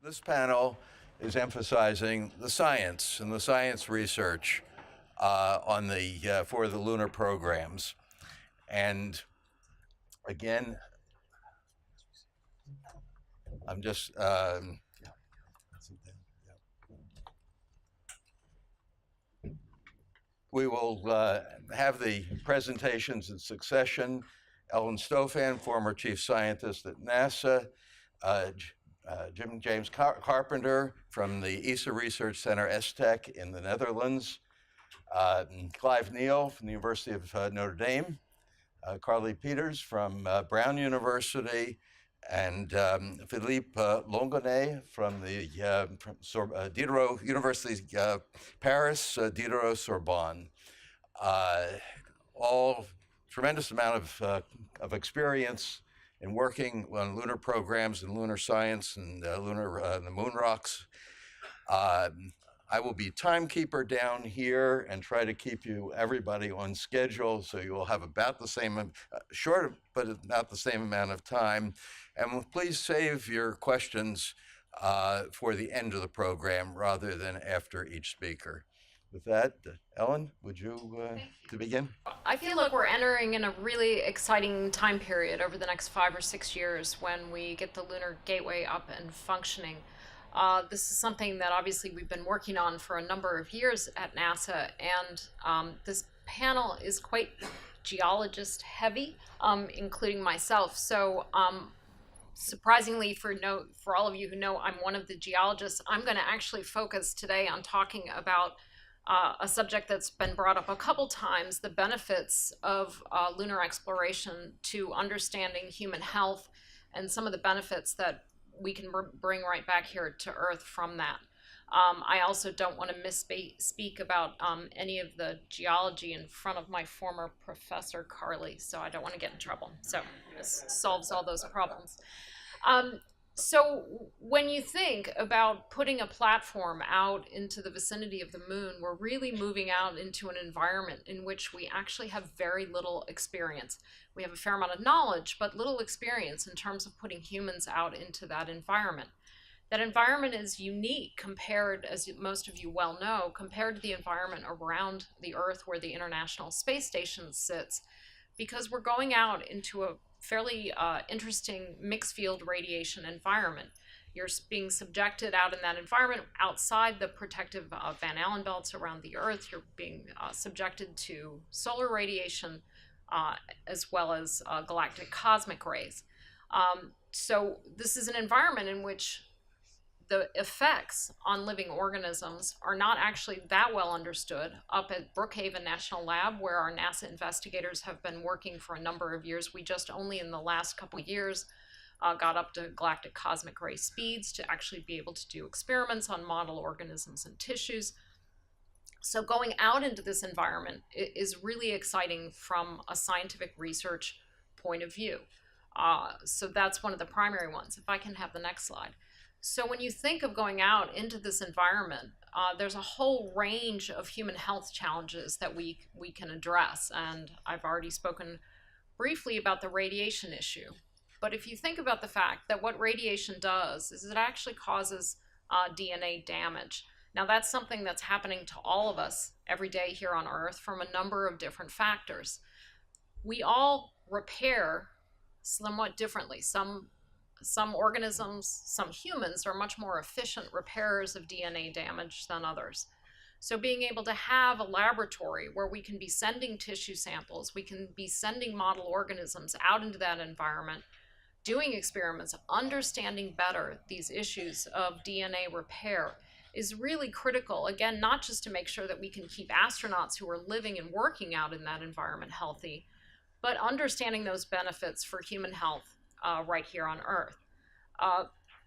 This panel is emphasizing the science and the science research for the lunar programs. And again, I'm just we will have the presentations in succession. Ellen Stofan, former chief scientist at NASA, James Carpenter from the ESA Research Center, STEC in the Netherlands, Clive NEAL from the University of Notre Dame, CARLE PIETERS from Brown University, and Philippe Longonnet from the Diderot University, Paris, Diderot-Sorbonne. All tremendous amount of experience in working on lunar programs and lunar science and the moon rocks. I will be timekeeper down here and try to keep everybody on schedule, so you will have about the same, short, but about the same amount of time. And please save your questions for the end of the program rather than after each speaker. With that, Ellen, would you to begin? I feel like we're entering in a really exciting time period over the next 5 or 6 years when we get the Lunar Gateway up and functioning. This is something that obviously we've been working on for a number of years at NASA, and this panel is quite geologist heavy, including myself. So surprisingly, for all of you who know I'm one of the geologists, I'm going to actually focus today on talking about a subject that's been brought up a couple times, the benefits of lunar exploration to understanding human health and some of the benefits that we can bring right back here to Earth from that. I also don't want to misspeak about any of the geology in front of my former professor, CARLE, so I don't want to get in trouble. So this solves all those problems. So when you think about putting a platform out into the vicinity of the moon, we're really moving out into an environment in which we actually have very little experience. We have a fair amount of knowledge, but little experience in terms of putting humans out into that environment. That environment is unique compared, as most of you well know, compared to the environment around the Earth where the International Space Station sits, because we're going out into a fairly interesting mixed field radiation environment. You're being subjected out in that environment outside the protective Van Allen belts around the Earth. You're being subjected to solar radiation as well as galactic cosmic rays. So this is an environment in which the effects on living organisms are not actually that well understood. Up at Brookhaven National Lab, where our NASA investigators have been working for a number of years, we just only in the last couple of years got up to galactic cosmic ray speeds to actually be able to do experiments on model organisms and tissues. So going out into this environment is really exciting from a scientific research point of view. So that's one of the primary ones. If I can have the next slide. So when you think of going out into this environment, there's a whole range of human health challenges that we can address. And I've already spoken briefly about the radiation issue. But if you think about the fact that what radiation does is it actually causes DNA damage. Now that's something that's happening to all of us every day here on Earth from a number of different factors. We all repair somewhat differently. Some organisms, some humans are much more efficient repairers of DNA damage than others. So being able to have a laboratory where we can be sending tissue samples, we can be sending model organisms out into that environment, doing experiments, understanding better these issues of DNA repair is really critical. Again, not just to make sure that we can keep astronauts who are living and working out in that environment healthy, but understanding those benefits for human health right here on Earth.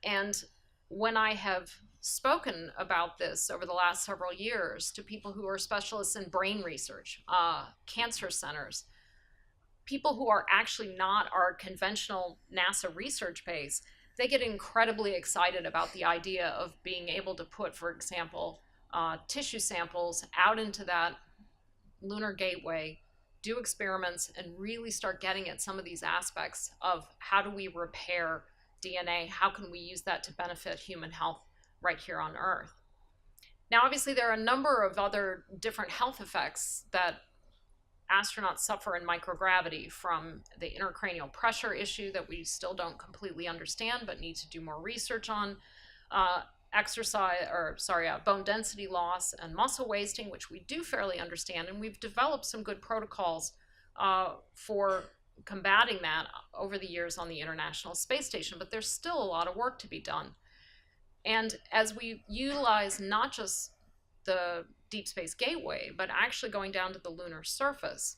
And when I have spoken about this over the last several years to people who are specialists in brain research, cancer centers, people who are actually not our conventional NASA research base, they get incredibly excited about the idea of being able to put, for example, tissue samples out into that lunar gateway, do experiments, and really start getting at some of these aspects of how do we repair DNA, how can we use that to benefit human health right here on Earth? Now, obviously, there are a number of other different health effects that astronauts suffer in microgravity, from the intracranial pressure issue that we still don't completely understand but need to do more research on, bone density loss and muscle wasting, which we do fairly understand, and we've developed some good protocols for combating that over the years on the International Space Station, but there's still a lot of work to be done. And as we utilize not just the Deep Space Gateway, but actually going down to the lunar surface,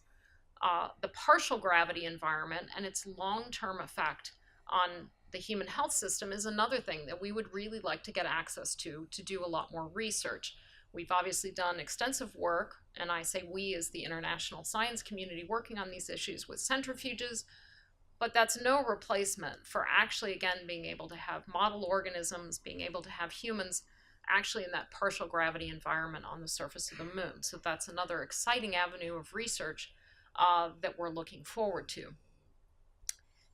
the partial gravity environment and its long-term effect on the human health system is another thing that we would really like to get access to do a lot more research. We've obviously done extensive work, and I say we as the international science community working on these issues with centrifuges, but that's no replacement for actually, again, being able to have model organisms, being able to have humans actually in that partial gravity environment on the surface of the moon. So that's another exciting avenue of research that we're looking forward to.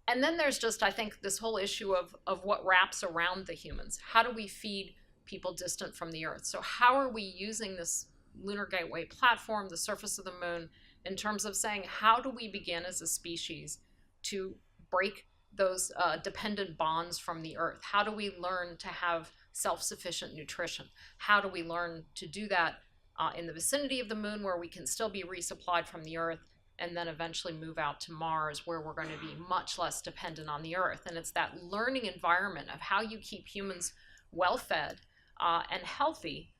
And then there's just, I think, this whole issue of what wraps around the humans. How do we feed people distant from the Earth? So how are we using this Lunar Gateway platform, the surface of the moon, in terms of saying, how do we begin as a species to break those dependent bonds from the Earth? How do we learn to have self-sufficient nutrition? How do we learn to do that in the vicinity of the moon, where we can still be resupplied from the Earth, and then eventually move out to Mars, where we're going to be much less dependent on the Earth? And it's that learning environment of how you keep humans well-fed and healthy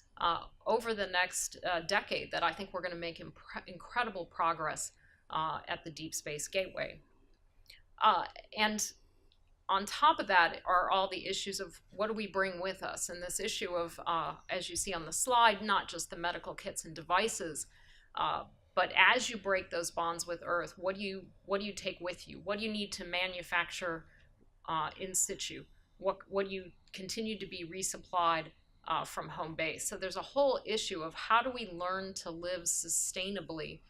over the next decade that I think we're going to make incredible progress at the Deep Space Gateway. And on top of that are all the issues of what do we bring with us, and this issue of, as you see on the slide, not just the medical kits and devices, but as you break those bonds with Earth, what do you take with you? What do you need to manufacture in situ? What do you continue to be resupplied from home base? So there's a whole issue of how do we learn to live sustainably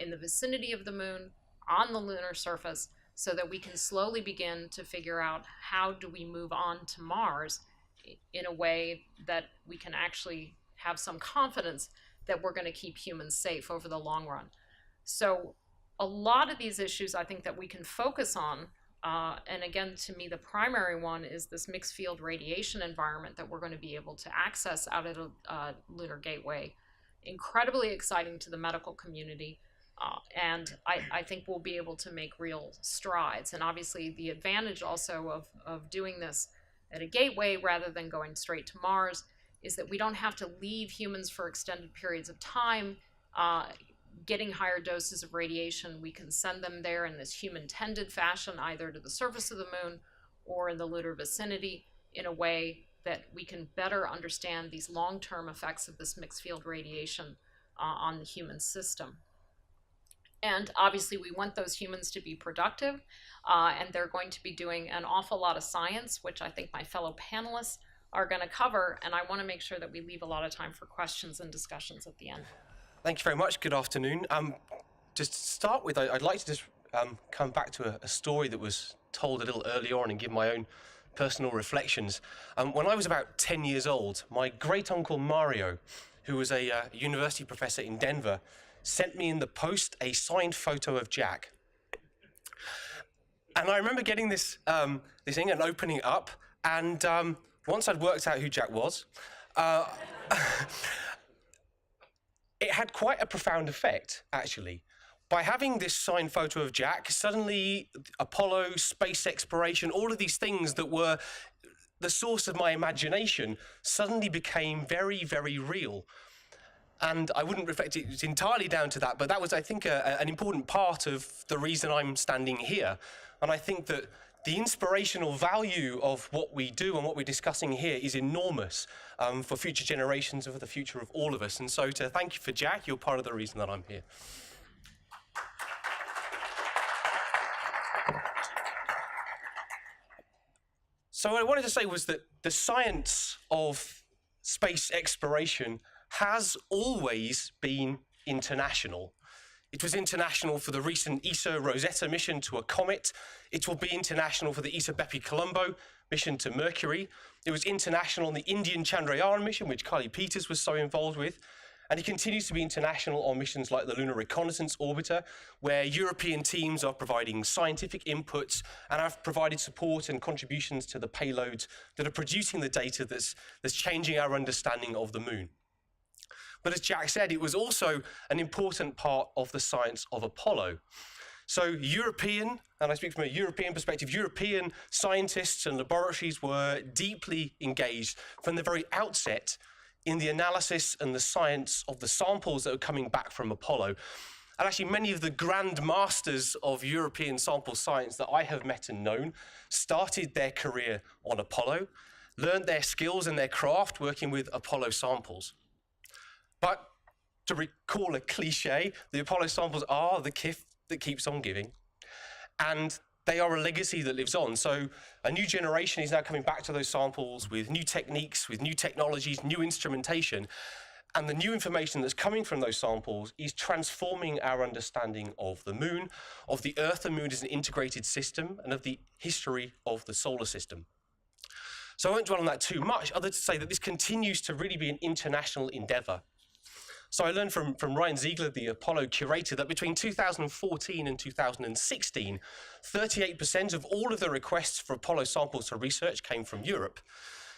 in the vicinity of the moon, on the lunar surface, so that we can slowly begin to figure out how do we move on to Mars in a way that we can actually have some confidence that we're going to keep humans safe over the long run. So a lot of these issues I think that we can focus on, and again, to me, the primary one is this mixed field radiation environment that we're going to be able to access out of the Lunar Gateway. Incredibly exciting to the medical community. And I think we'll be able to make real strides. And obviously the advantage also of doing this at a gateway rather than going straight to Mars is that we don't have to leave humans for extended periods of time getting higher doses of radiation. We can send them there in this human-tended fashion, either to the surface of the moon or in the lunar vicinity, in a way that we can better understand these long-term effects of this mixed field radiation on the human system. And obviously we want those humans to be productive, and they're going to be doing an awful lot of science, which I think my fellow panelists are going to cover, and I want to make sure that we leave a lot of time for questions and discussions at the end. Thank you very much. Good afternoon. Just to start with, I'd like to just come back to a story that was told a little early on and give my own personal reflections. When I was about 10 years old, my great-uncle Mario, who was a university professor in Denver, sent me in the post a signed photo of Jack. And I remember getting this thing and opening it up, and once I'd worked out who Jack was, it had quite a profound effect, actually. By having this signed photo of Jack, suddenly Apollo, space exploration, all of these things that were the source of my imagination suddenly became very, very real. And I wouldn't reflect it entirely down to that, but that was, I think, an important part of the reason I'm standing here. And I think that the inspirational value of what we do and what we're discussing here is enormous for future generations and for the future of all of us. And so to thank you for Jack, you're part of the reason that I'm here. So what I wanted to say was that the science of space exploration has always been international. It was international for the recent ESA Rosetta mission to a comet. It will be international for the ESA Bepi-Colombo mission to Mercury. It was international on the Indian Chandrayaan mission, which PIETERS was so involved with. And it continues to be international on missions like the Lunar Reconnaissance Orbiter, where European teams are providing scientific inputs and have provided support and contributions to the payloads that are producing the data that's changing our understanding of the moon. But as Jack said, it was also an important part of the science of Apollo. So European, and I speak from a European perspective, European scientists and laboratories were deeply engaged from the very outset in the analysis and the science of the samples that were coming back from Apollo. And actually many of the grand masters of European sample science that I have met and known started their career on Apollo, learned their skills and their craft working with Apollo samples. But to recall a cliche, the Apollo samples are the gift that keeps on giving, and they are a legacy that lives on. So a new generation is now coming back to those samples with new techniques, with new technologies, new instrumentation, and the new information that's coming from those samples is transforming our understanding of the moon, of the Earth and moon as an integrated system, and of the history of the solar system. So I won't dwell on that too much, other than to say that this continues to really be an international endeavor. So I learned from Ryan Ziegler, the Apollo curator, that between 2014 and 2016, 38% of all of the requests for Apollo samples for research came from Europe.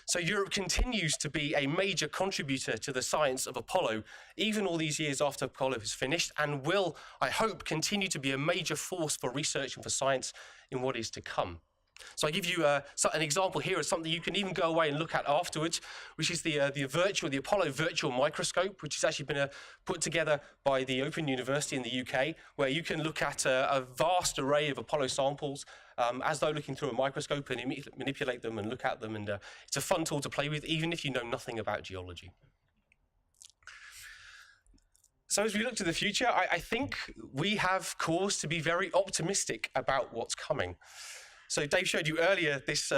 So Europe continues to be a major contributor to the science of Apollo, even all these years after Apollo has finished, and will, I hope, continue to be a major force for research and for science in what is to come. So I give you an example here of something you can even go away and look at afterwards, which is the Apollo virtual microscope, which has actually been put together by the Open University in the UK, where you can look at a vast array of Apollo samples as though looking through a microscope and manipulate them and look at them. And it's a fun tool to play with, even if you know nothing about geology. So as we look to the future, I think we have cause to be very optimistic about what's coming. So Dave showed you earlier this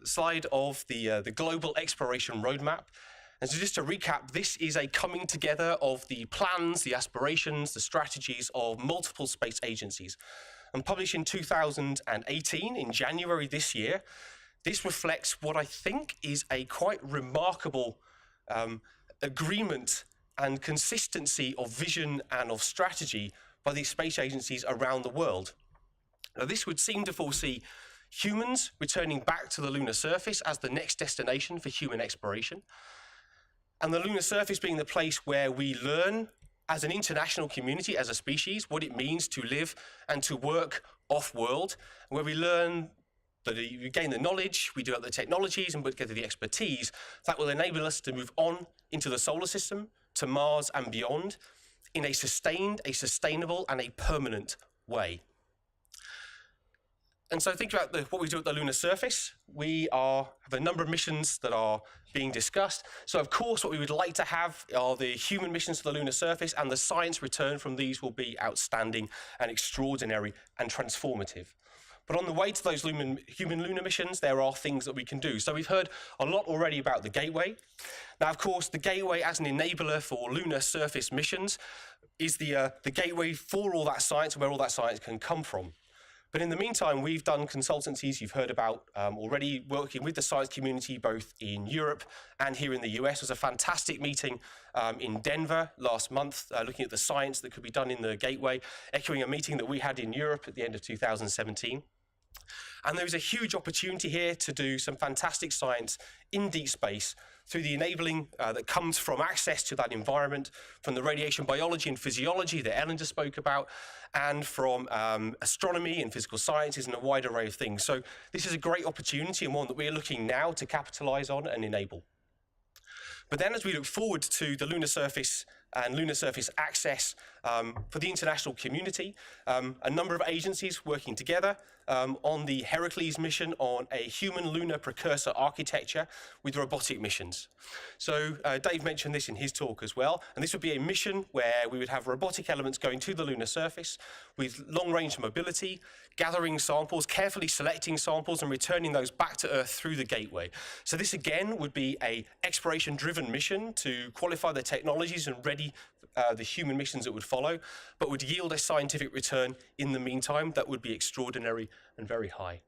slide of the global exploration roadmap. And so just to recap, this is a coming together of the plans, the aspirations, the strategies of multiple space agencies. And published in 2018, in January this year, this reflects what I think is a quite remarkable agreement and consistency of vision and of strategy by these space agencies around the world. Now, this would seem to foresee humans returning back to the lunar surface as the next destination for human exploration, and the lunar surface being the place where we learn as an international community, as a species, what it means to live and to work off-world, where we learn that we gain the knowledge, we develop the technologies and put together the expertise that will enable us to move on into the solar system, to Mars and beyond, in a sustained, a sustainable and a permanent way. And so think about what we do at the lunar surface. We have a number of missions that are being discussed. So of course, what we would like to have are the human missions to the lunar surface, and the science return from these will be outstanding and extraordinary and transformative. But on the way to those human lunar missions, there are things that we can do. So we've heard a lot already about the Gateway. Now, of course, the Gateway as an enabler for lunar surface missions is the gateway for all that science and where all that science can come from. But in the meantime, we've done consultancies you've heard about already, working with the science community both in Europe and here in the US. There was a fantastic meeting in Denver last month, looking at the science that could be done in the Gateway, echoing a meeting that we had in Europe at the end of 2017. And there is a huge opportunity here to do some fantastic science in deep space through the enabling that comes from access to that environment, from the radiation biology and physiology that Ellen just spoke about, and from astronomy and physical sciences and a wide array of things. So this is a great opportunity and one that we're looking now to capitalize on and enable. But then as we look forward to the lunar surface and lunar surface access for the international community, a number of agencies working together on the Heracles mission on a human lunar precursor architecture with robotic missions. So Dave mentioned this in his talk as well, and this would be a mission where we would have robotic elements going to the lunar surface with long-range mobility, gathering samples, carefully selecting samples and returning those back to Earth through the Gateway. So this again would be an exploration-driven mission to qualify the technologies and ready the human missions that would follow, but would yield a scientific return in the meantime that would be extraordinary and very high.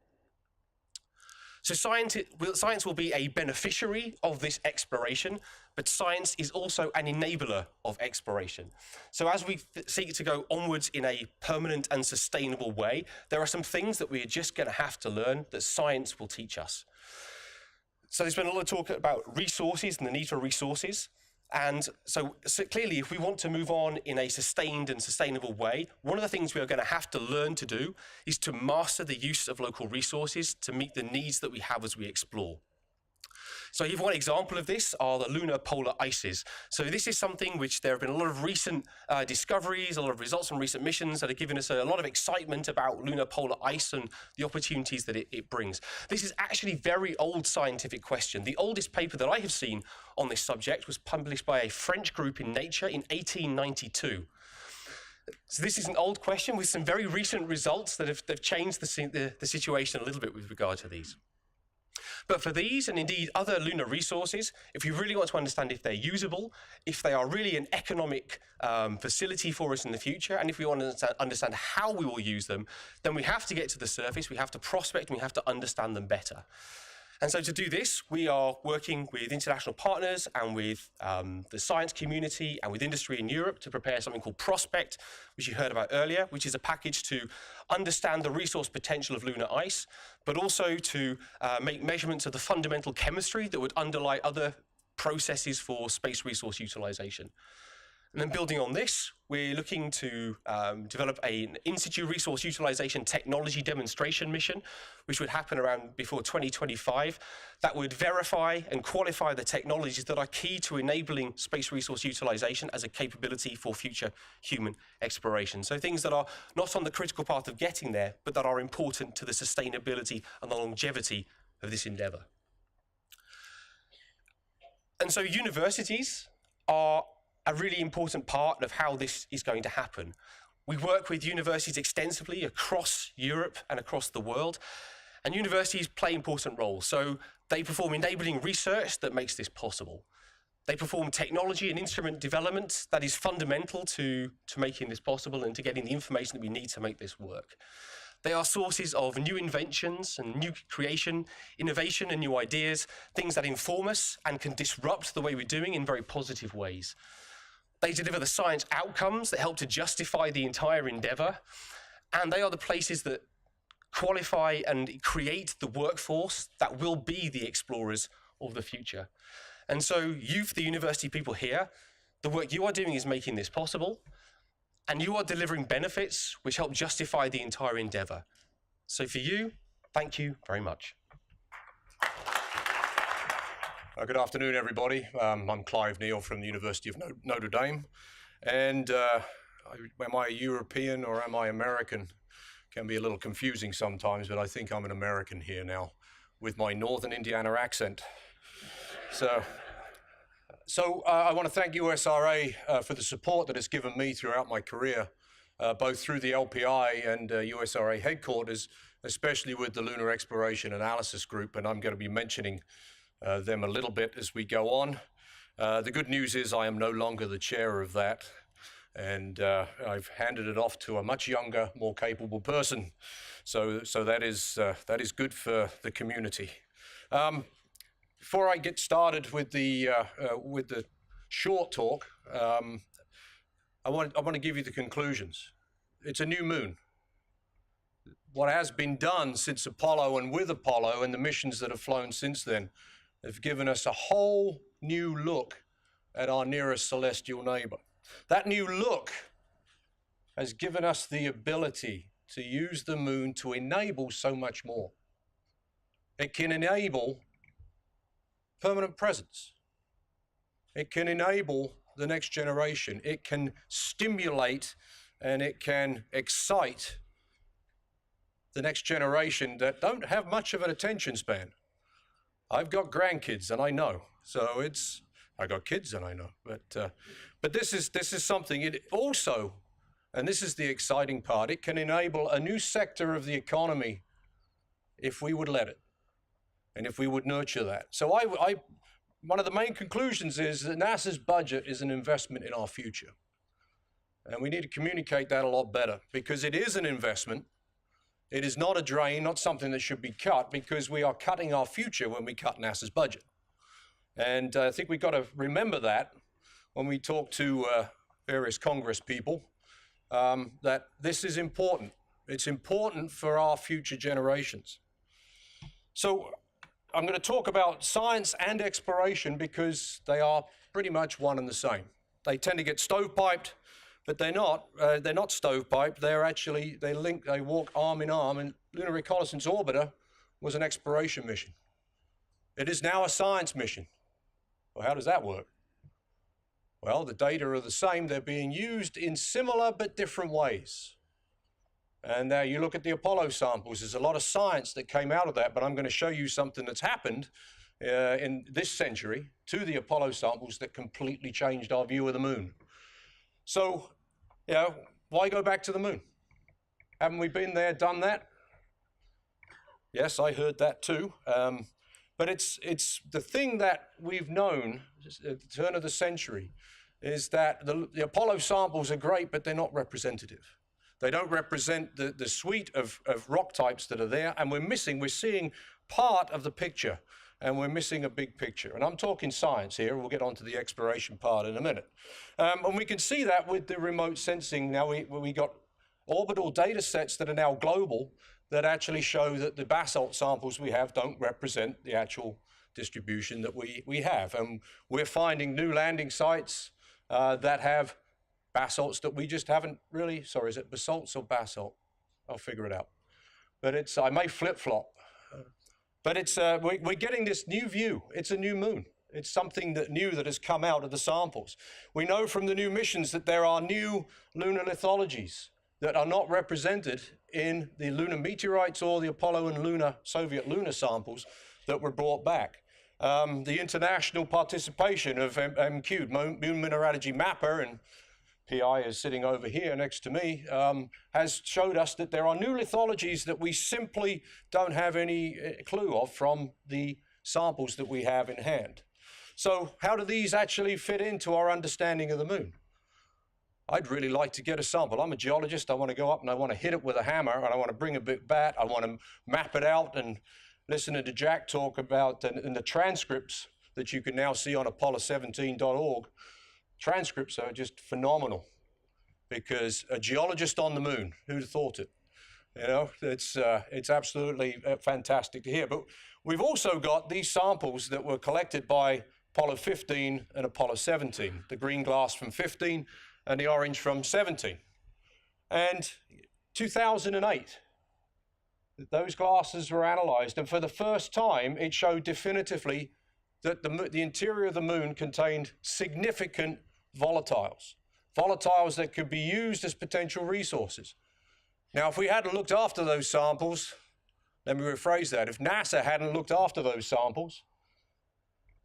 So science will be a beneficiary of this exploration, but science is also an enabler of exploration. So as we seek to go onwards in a permanent and sustainable way, there are some things that we are just going to have to learn that science will teach us. So there's been a lot of talk about resources and the need for resources. And so clearly, if we want to move on in a sustained and sustainable way, one of the things we are going to have to learn to do is to master the use of local resources to meet the needs that we have as we explore. So here, one example of this are the lunar polar ices. So this is something which there have been a lot of recent discoveries, a lot of results from recent missions that have given us a lot of excitement about lunar polar ice and the opportunities that it brings. This is actually a very old scientific question. The oldest paper that I have seen on this subject was published by a French group in Nature in 1892. So this is an old question with some very recent results that have changed the situation a little bit with regard to these. But for these, and indeed other lunar resources, if we really want to understand if they're usable, if they are really an economic facility for us in the future, and if we want to understand how we will use them, then we have to get to the surface, we have to prospect, and we have to understand them better. And so to do this, we are working with international partners and with the science community and with industry in Europe to prepare something called Prospect, which you heard about earlier, which is a package to understand the resource potential of lunar ice, but also to make measurements of the fundamental chemistry that would underlie other processes for space resource utilization. And then building on this, we're looking to develop an in-situ resource utilization technology demonstration mission, which would happen around before 2025, that would verify and qualify the technologies that are key to enabling space resource utilization as a capability for future human exploration. So things that are not on the critical path of getting there, but that are important to the sustainability and the longevity of this endeavor. And so universities are a really important part of how this is going to happen. We work with universities extensively across Europe and across the world, and universities play important roles. So they perform enabling research that makes this possible. They perform technology and instrument development that is fundamental to making this possible and to getting the information that we need to make this work. They are sources of new inventions and new creation, innovation and new ideas, things that inform us and can disrupt the way we're doing in very positive ways. They deliver the science outcomes that help to justify the entire endeavor, and they are the places that qualify and create the workforce that will be the explorers of the future. And so you, the university people here, the work you are doing is making this possible, and you are delivering benefits which help justify the entire endeavor. So for you, thank you very much. Good afternoon, everybody. I'm Clive Neal from the University of Notre Dame. And am I European or am I American? Can be a little confusing sometimes, but I think I'm an American here now with my Northern Indiana accent. So I want to thank USRA for the support that it's given me throughout my career, both through the LPI and USRA headquarters, especially with the Lunar Exploration Analysis Group, and I'm going to be mentioning them a little bit as we go on. The good news is I am no longer the chair of that, and I've handed it off to a much younger, more capable person. So that is good for the community. Before I get started with the short talk, I want to give you the conclusions. It's a new moon. What has been done since Apollo and with Apollo and the missions that have flown since then have given us a whole new look at our nearest celestial neighbor. That new look has given us the ability to use the moon to enable so much more. It can enable permanent presence. It can enable the next generation. It can stimulate and it can excite the next generation that don't have much of an attention span. I've got grandkids, and I know. So I got kids, and I know. But this is something. It also, and this is the exciting part, it can enable a new sector of the economy if we would let it, and if we would nurture that. So one of the main conclusions is that NASA's budget is an investment in our future. And we need to communicate that a lot better because it is an investment. It is not a drain, not something that should be cut, because we are cutting our future when we cut NASA's budget. And I think we've got to remember that when we talk to various Congress people, that this is important. It's important for our future generations. So I'm going to talk about science and exploration because they are pretty much one and the same. They tend to get stovepiped, but they're not stovepiped. They're actually, they walk arm in arm, and Lunar Reconnaissance Orbiter was an exploration mission. It is now a science mission. Well, how does that work? Well, the data are the same. They're being used in similar but different ways. And now you look at the Apollo samples, there's a lot of science that came out of that, but I'm going to show you something that's happened in this century to the Apollo samples that completely changed our view of the moon. So, you know, why go back to the moon? Haven't we been there, done that? Yes, I heard that too. But it's the thing that we've known at the turn of the century is that the Apollo samples are great, but they're not representative. They don't represent the suite of rock types that are there, and we're seeing part of the picture, and we're missing a big picture. And I'm talking science here. We'll get onto the exploration part in a minute. And we can see that with the remote sensing. Now we got orbital data sets that are now global that actually show that the basalt samples we have don't represent the actual distribution that we have. And we're finding new landing sites that have basalts that we just haven't really, sorry, is it basalts or basalt? I'll figure it out. But it's, I may flip-flop. But it's, we're getting this new view. It's a new moon. It's something new that has come out of the samples. We know from the new missions that there are new lunar lithologies that are not represented in the lunar meteorites or the Apollo and Soviet lunar samples that were brought back. The international participation of MQ, Moon Mineralogy Mapper, and PI is sitting over here next to me, has showed us that there are new lithologies that we simply don't have any clue of from the samples that we have in hand. So how do these actually fit into our understanding of the moon? I'd really like to get a sample. I'm a geologist. I want to go up and I want to hit it with a hammer, and I want to bring a big bat. I want to map it out and listen to Jack talk about in the transcripts that you can now see on apollo17.org. Transcripts are just phenomenal, because a geologist on the moon, who'd have thought it? You know, it's absolutely fantastic to hear. But we've also got these samples that were collected by Apollo 15 and Apollo 17, the green glass from 15 and the orange from 17. And 2008, those glasses were analyzed, and for the first time, it showed definitively that the interior of the moon contained significant volatiles that could be used as potential resources. Now, if we hadn't looked after those samples, let me rephrase that, if NASA hadn't looked after those samples,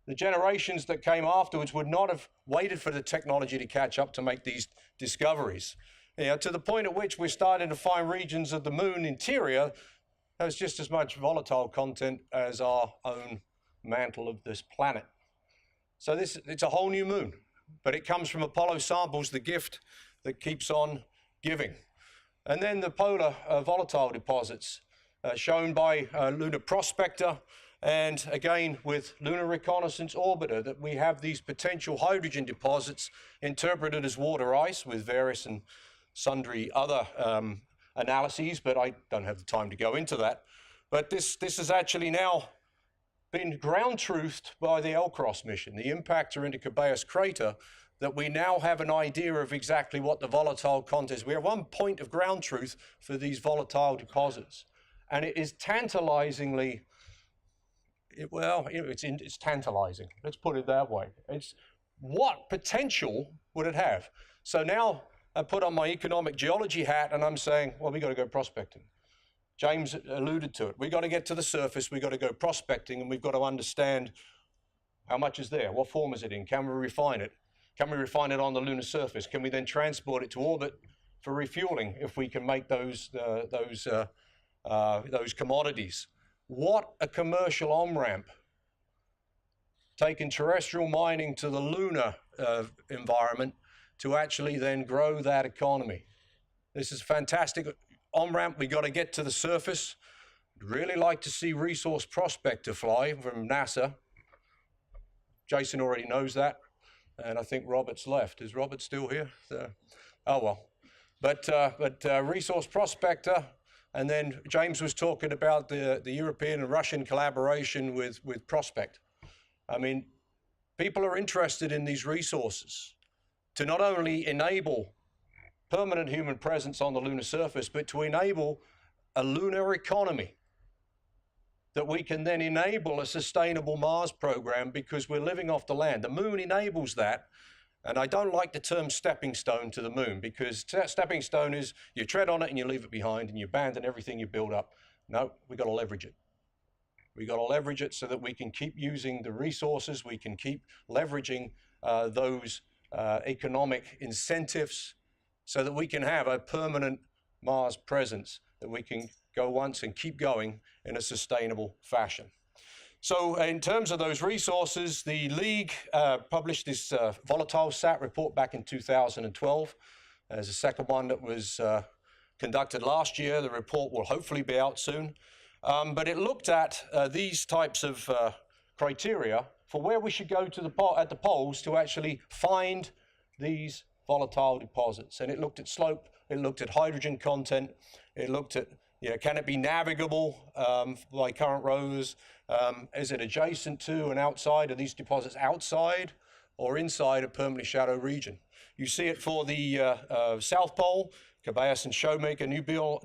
the generations that came afterwards would not have waited for the technology to catch up to make these discoveries. You know, to the point at which we're starting to find regions of the moon interior that has just as much volatile content as our own mantle of this planet. So it's a whole new moon, but it comes from Apollo samples, the gift that keeps on giving. And then the polar volatile deposits shown by Lunar Prospector, and again with Lunar Reconnaissance Orbiter, that we have these potential hydrogen deposits interpreted as water ice with various and sundry other analyses, but I don't have the time to go into that. But this is actually now been ground-truthed by the LCROSS mission, the impactor into Cabeus crater, that we now have an idea of exactly what the volatile content is. We have one point of ground truth for these volatile deposits. And it is tantalizingly, it's tantalizing. Let's put it that way. It's what potential would it have? So now I put on my economic geology hat and I'm saying, well, we got to go prospecting. James alluded to it. We got to get to the surface, we got to go prospecting, and we've got to understand how much is there, what form is it in, can we refine it? Can we refine it on the lunar surface? Can we then transport it to orbit for refueling if we can make those commodities? What a commercial on-ramp. Taking terrestrial mining to the lunar environment to actually then grow that economy. This is fantastic on-ramp. We got to get to the surface. I'd really like to see Resource Prospector fly from NASA. Jason already knows that, and I think Robert's left. Is Robert still here? Oh well. But Resource Prospector, and then James was talking about the European and Russian collaboration with Prospect. I mean, people are interested in these resources to not only enable permanent human presence on the lunar surface, but to enable a lunar economy that we can then enable a sustainable Mars program, because we're living off the land. The moon enables that. And I don't like the term stepping stone to the moon, because stepping stone is you tread on it and you leave it behind and you abandon everything you build up. No, we've got to leverage it. We've got to leverage it so that we can keep using the resources, we can keep leveraging those economic incentives so that we can have a permanent Mars presence that we can go once and keep going in a sustainable fashion. So in terms of those resources, the League published this volatile SAT report back in 2012. There's a second one that was conducted last year. The report will hopefully be out soon. But it looked at these types of criteria for where we should go to at the poles to actually find these volatile deposits. And it looked at slope, it looked at hydrogen content, it looked at, can it be navigable by current rovers? Is it adjacent to and outside? Are these deposits outside or inside a permanently shallow region? You see it for the South Pole, Cabeus and Shoemaker, Nubile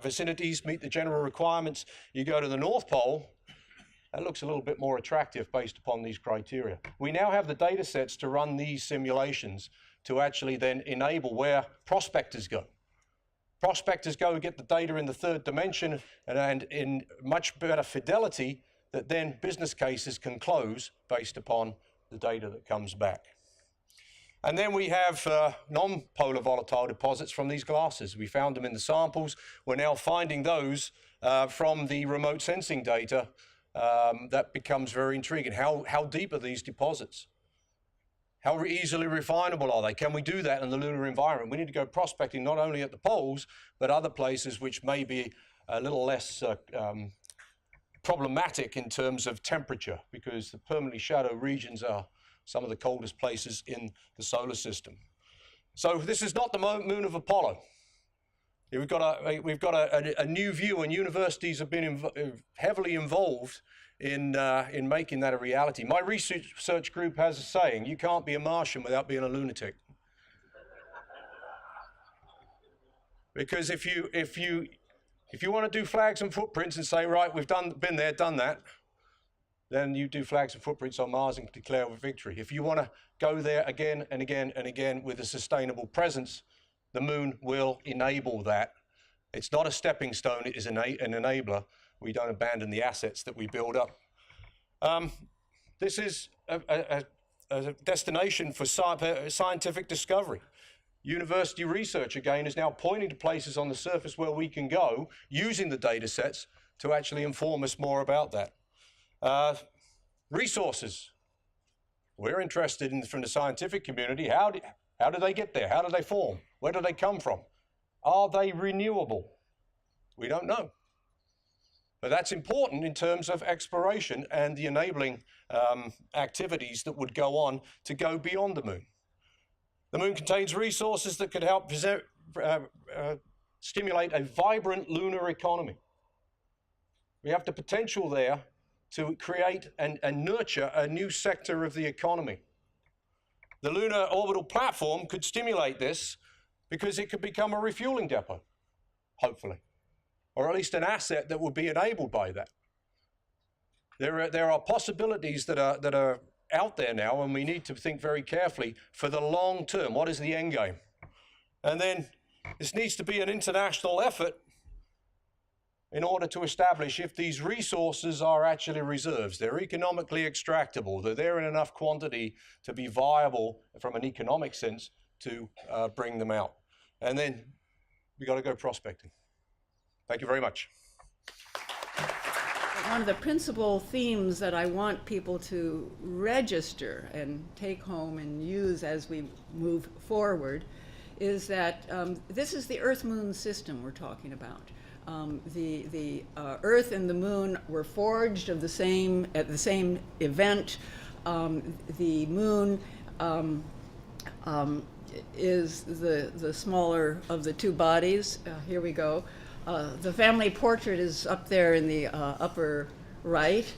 vicinities meet the general requirements. You go to the North Pole, that looks a little bit more attractive based upon these criteria. We now have the data sets to run these simulations to actually then enable where prospectors go. Prospectors go get the data in the third dimension and in much better fidelity that then business cases can close based upon the data that comes back. And then we have non-polar volatile deposits from these glasses. We found them in the samples. We're now finding those from the remote sensing data. That becomes very intriguing. How deep are these deposits? How easily refinable are they? Can we do that in the lunar environment? We need to go prospecting not only at the poles, but other places which may be a little less problematic in terms of temperature, because the permanently shallow regions are some of the coldest places in the solar system. So this is not the moon of Apollo. We've got a new view, and universities have been heavily involved in making that a reality. My research group has a saying: you can't be a Martian without being a lunatic. Because if you want to do flags and footprints and say, right, we've been there, done that, then you do flags and footprints on Mars and declare victory. If you want to go there again and again and again with a sustainable presence, the moon will enable that. It's not a stepping stone, it is an enabler. We don't abandon the assets that we build up. This is a destination for scientific discovery. University research, again, is now pointing to places on the surface where we can go using the data sets to actually inform us more about that. Resources. We're interested in, from the scientific community, how do they get there? How do they form? Where do they come from? Are they renewable? We don't know. But that's important in terms of exploration and the enabling activities that would go on to go beyond the moon. The moon contains resources that could help stimulate a vibrant lunar economy. We have the potential there to create and nurture a new sector of the economy. The lunar orbital platform could stimulate this because it could become a refueling depot, hopefully, or at least an asset that would be enabled by that. There are possibilities that are out there now, and we need to think very carefully for the long term. What is the end game? And then this needs to be an international effort in order to establish if these resources are actually reserves. They're economically extractable. They're there in enough quantity to be viable from an economic sense to bring them out. And then we got to go prospecting. Thank you very much. one of the principal themes that I want people to register and take home and use as we move forward is that this is the Earth-Moon system we're talking about. The Earth and the Moon were forged at the same event. The Moon is the smaller of the two bodies. Here we go. The family portrait is up there in the upper right.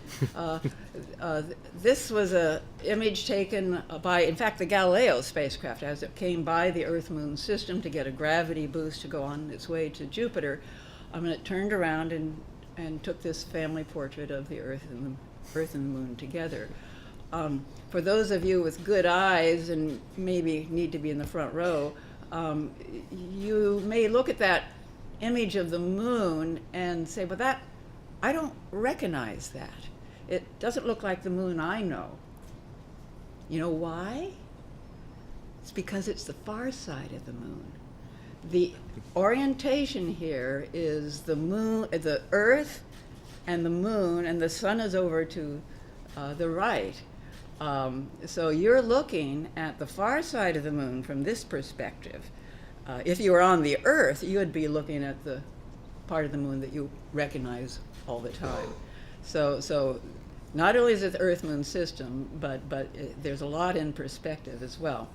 This was an image taken by, in fact, the Galileo spacecraft as it came by the Earth-Moon system to get a gravity boost to go on its way to Jupiter. And it turned around and took this family portrait of the Earth and the Moon together. For those of you with good eyes and maybe need to be in the front row, you may look at that image of the Moon and say, well, that, I don't recognize that. It doesn't look like the Moon I know. You know why? It's because it's the far side of the Moon. The orientation here is the Moon, the Earth and the Moon, and the Sun is over to the right. So you're looking at the far side of the Moon from this perspective. If you were on the Earth, you would be looking at the part of the Moon that you recognize all the time. So not only is it the Earth-Moon system, but there's a lot in perspective as well.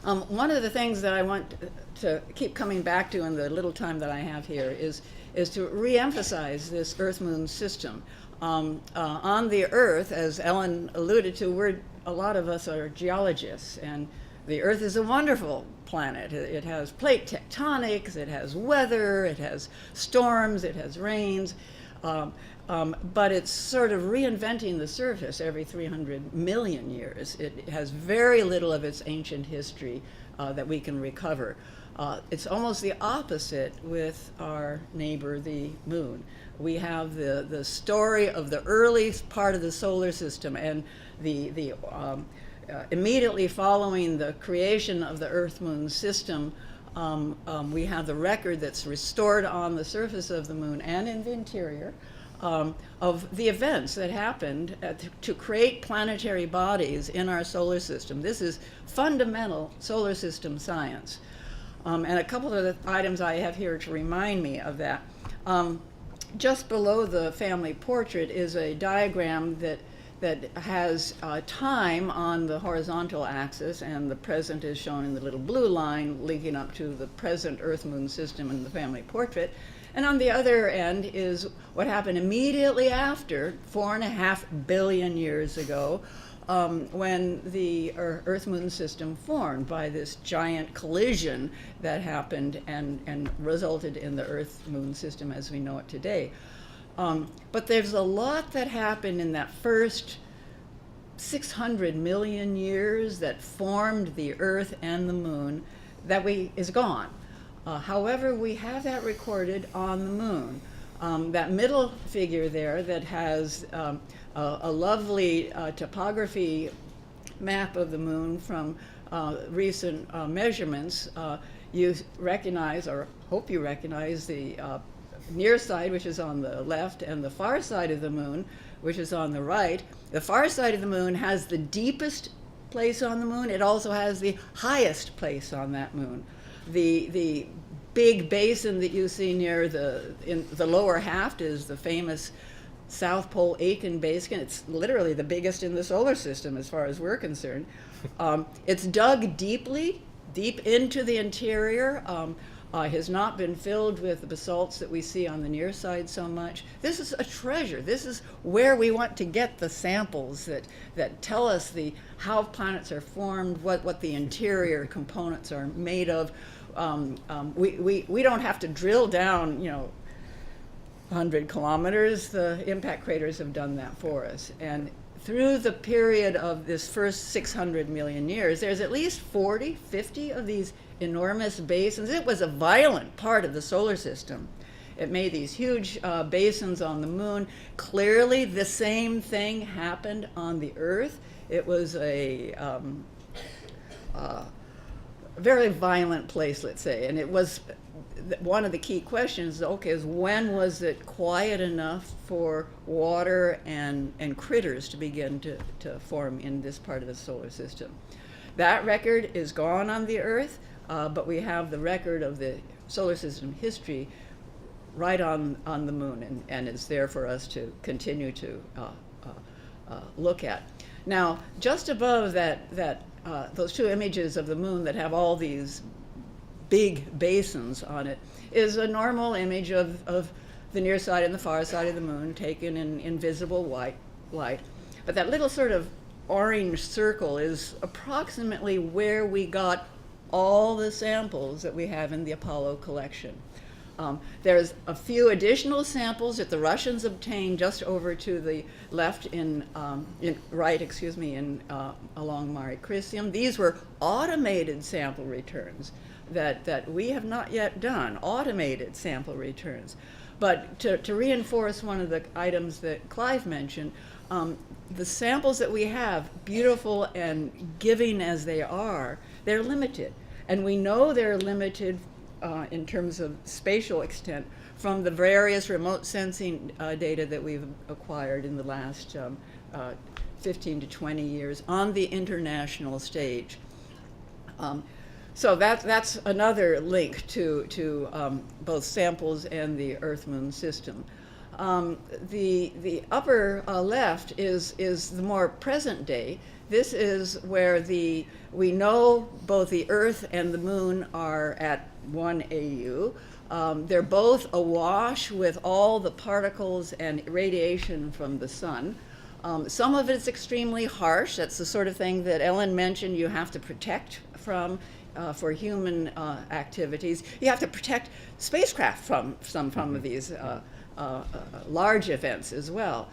One of the things that I want to keep coming back to in the little time that I have here is to re-emphasize this Earth-Moon system. On the Earth, as Ellen alluded to, a lot of us are geologists, and the Earth is a wonderful planet. It has plate tectonics, it has weather, it has storms, it has rains, but it's sort of reinventing the surface every 300 million years. It has very little of its ancient history that we can recover. It's almost the opposite with our neighbor, the Moon. We have the story of the early part of the solar system, and the immediately following the creation of the Earth-Moon system, we have the record that's restored on the surface of the Moon and in the interior of the events that happened to create planetary bodies in our solar system. This is fundamental solar system science. And a couple of the items I have here to remind me of that. Just below the family portrait is a diagram that has time on the horizontal axis, and the present is shown in the little blue line linking up to the present Earth-Moon system in the family portrait. And on the other end is what happened immediately after, 4.5 billion years ago, when the Earth-Moon system formed by this giant collision that happened and resulted in the Earth-Moon system as we know it today. But there's a lot that happened in that first 600 million years that formed the Earth and the Moon that is gone. However, we have that recorded on the Moon. That middle figure there that has a lovely topography map of the Moon from recent measurements, you recognize, or hope you recognize, the near side, which is on the left, and the far side of the Moon, which is on the right. The far side of the Moon has the deepest place on the Moon. It also has the highest place on that Moon. The big basin that you see near in the lower half is the famous South Pole Aitken Basin. It's literally the biggest in the solar system as far as we're concerned. It's dug deep into the interior. Has not been filled with the basalts that we see on the near side so much. This is a treasure. This is where we want to get the samples that tell us how planets are formed, what the interior components are made of. We don't have to drill down, 100 kilometers. The impact craters have done that for us. And through the period of this first 600 million years, there's at least 40, 50 of these enormous basins. It was a violent part of the solar system. It made these huge basins on the Moon. Clearly, the same thing happened on the Earth. It was a very violent place, let's say. And it was one of the key questions, okay, is when was it quiet enough for water and critters to begin to form in this part of the solar system? That record is gone on the Earth, but we have the record of the solar system history right on the moon, and it's there for us to continue to look at. Now, just above those two images of the moon that have all these big basins on it is a normal image of the near side and the far side of the moon taken in invisible white light. But that little sort of orange circle is approximately where we got all the samples that we have in the Apollo collection. There's a few additional samples that the Russians obtained just over to the left along Mare Crisium. These were automated sample returns that we have not yet done, automated sample returns. But to reinforce one of the items that Clive mentioned, the samples that we have, beautiful and giving as they are, they're limited. And we know they're limited in terms of spatial extent from the various remote sensing data that we've acquired in the last 15 to 20 years on the international stage. So that's another link to both samples and the Earth-Moon system. The upper left is the more present day. This is where we know both the Earth and the Moon are at 1 AU. They're both awash with all the particles and radiation from the sun. Some of it's extremely harsh. That's the sort of thing that Ellen mentioned you have to protect from for human activities. You have to protect spacecraft from some of these large events as well.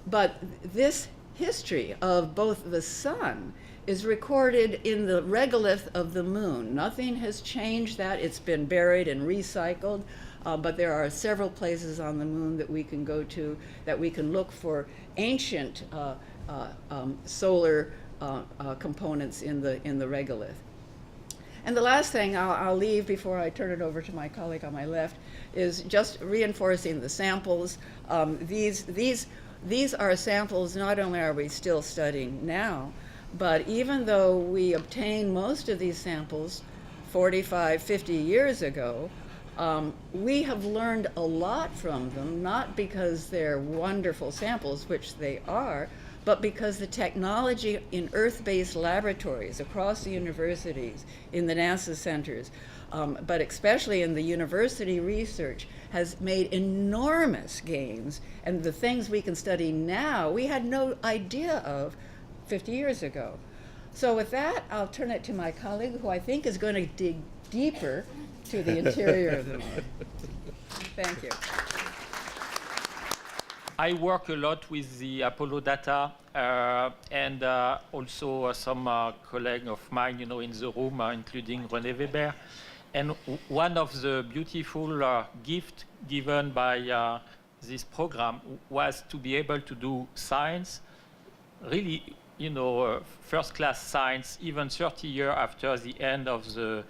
But this history of both the sun is recorded in the regolith of the moon. Nothing has changed that. It's been buried and recycled, but there are several places on the moon that we can go to that we can look for ancient solar components in the regolith. And the last thing I'll leave before I turn it over to my colleague on my left is just reinforcing the samples. These are samples, not only are we still studying now, but even though we obtained most of these samples 45, 50 years ago, we have learned a lot from them, not because they're wonderful samples, which they are, but because the technology in Earth-based laboratories across the universities, in the NASA centers, but especially in the university research, has made enormous gains. And the things we can study now, we had no idea of 50 years ago. So with that, I'll turn it to my colleague, who I think is going to dig deeper to the interior of the moon. Thank you. I work a lot with the Apollo data, and also some colleagues of mine, in the room, including René Weber. And one of the beautiful gifts given by this program was to be able to do science, really, first-class science, even 30 years after the end of the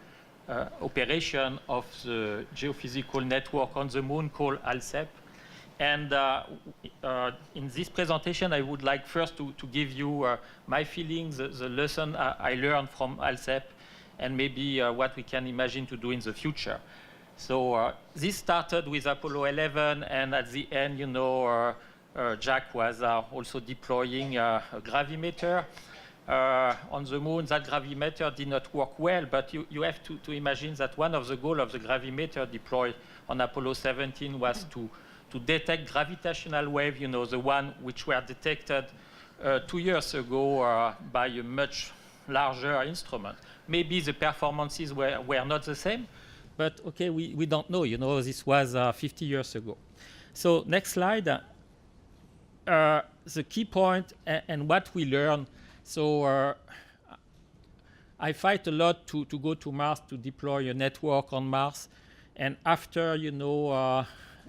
operation of the geophysical network on the moon called ALCEP. And in this presentation, I would like first to give you my feelings, the lesson I learned from ALCEP, and maybe what we can imagine to do in the future. So this started with Apollo 11, and at the end, Jack was also deploying a gravimeter on the moon. That gravimeter did not work well, but you have to imagine that one of the goals of the gravimeter deployed on Apollo 17 was to detect gravitational waves, the one which were detected 2 years ago by a much larger instrument. Maybe the performances were not the same, but okay, we don't know. This was 50 years ago. So next slide. The key point and what we learn. So I fight a lot to go to Mars, to deploy a network on Mars. And after,